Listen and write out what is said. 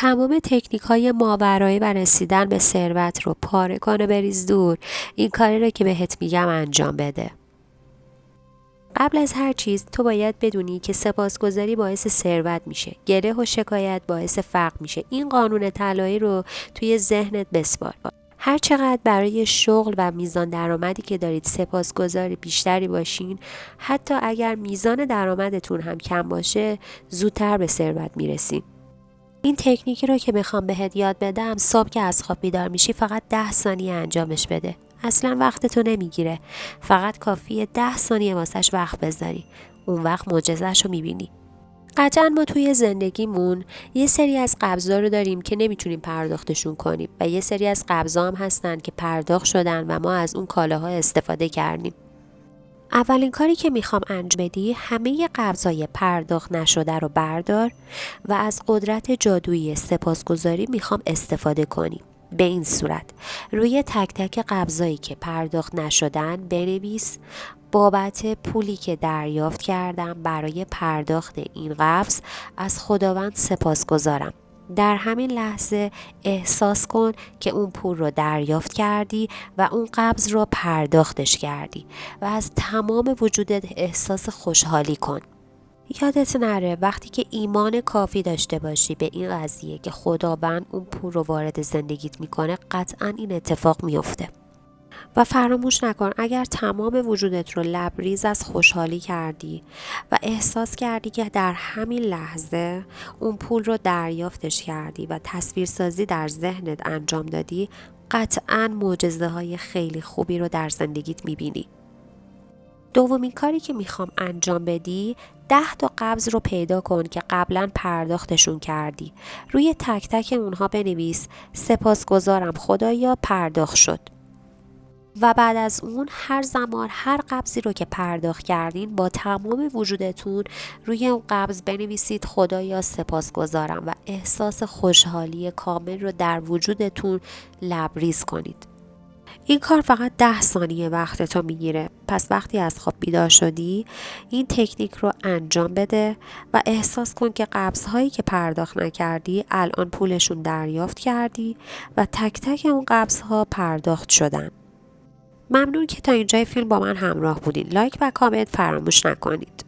تمام تکنیک‌های ماورایی و رسیدن به ثروت رو پاره کن و بریز دور. این کاری رو که بهت میگم انجام بده. قبل از هر چیز تو باید بدونی که سپاسگزاری باعث ثروت میشه. گله و شکایت باعث فقر میشه. این قانون طلایی رو توی ذهنت بسپار. هر چقدر برای شغل و میزان درآمدی که دارید سپاسگزار بیشتری باشین، حتی اگر میزان درآمدتون هم کم باشه، زودتر به ثروت میرسین. این تکنیکی رو که میخوام بهت یاد بدم، صبح که از خواب بیدار میشی فقط 10 ثانیه انجامش بده. اصلا وقتتو نمیگیره. فقط کافیه 10 ثانیه واسش وقت بذاری. اون وقت معجزه‌شو میبینی. قطعا ما توی زندگیمون یه سری از قبضا رو داریم که نمیتونیم پرداختشون کنیم و یه سری از قبضا هم هستن که پرداخت شدن و ما از اون کالاها استفاده کردیم. اولین کاری که میخوام انجام بدی، همه قبضای پرداخت نشده رو بردار و از قدرت جادویی سپاسگزاری میخوام استفاده کنی. به این صورت روی تک تک قبضایی که پرداخت نشدن بنویس: بابت پولی که دریافت کردم برای پرداخت این قبض از خداوند سپاسگزارم. در همین لحظه احساس کن که اون پول رو دریافت کردی و اون قبض رو پرداختش کردی و از تمام وجودت احساس خوشحالی کن. یادت نره وقتی که ایمان کافی داشته باشی به این قضیه که خداوند اون پول رو وارد زندگیت میکنه، قطعا این اتفاق میفته. و فراموش نکن اگر تمام وجودت رو لبریز از خوشحالی کردی و احساس کردی که در همین لحظه اون پول رو دریافتش کردی و تصویرسازی در ذهنت انجام دادی، قطعاً معجزه‌های خیلی خوبی رو در زندگیت میبینی. دومین کاری که میخوام انجام بدی، 10 تا قبض رو پیدا کن که قبلا پرداختشون کردی. روی تک تک اونها بنویس: سپاسگزارم خدایا پرداخت شد. و بعد از اون هر زمان هر قبضی رو که پرداخت کردین با تمام وجودتون روی اون قبض بنویسید: خدایا سپاسگزارم، و احساس خوشحالی کامل رو در وجودتون لبریز کنید. این کار فقط 10 ثانیه وقتتو میگیره. پس وقتی از خواب بیدار شدی این تکنیک رو انجام بده و احساس کن که قبض‌هایی که پرداخت نکردی الان پولشون دریافت کردی و تک تک اون قبض‌ها پرداخت شدن. ممنون که تا اینجای فیلم با من همراه بودین. لایک و کامنت فراموش نکنید.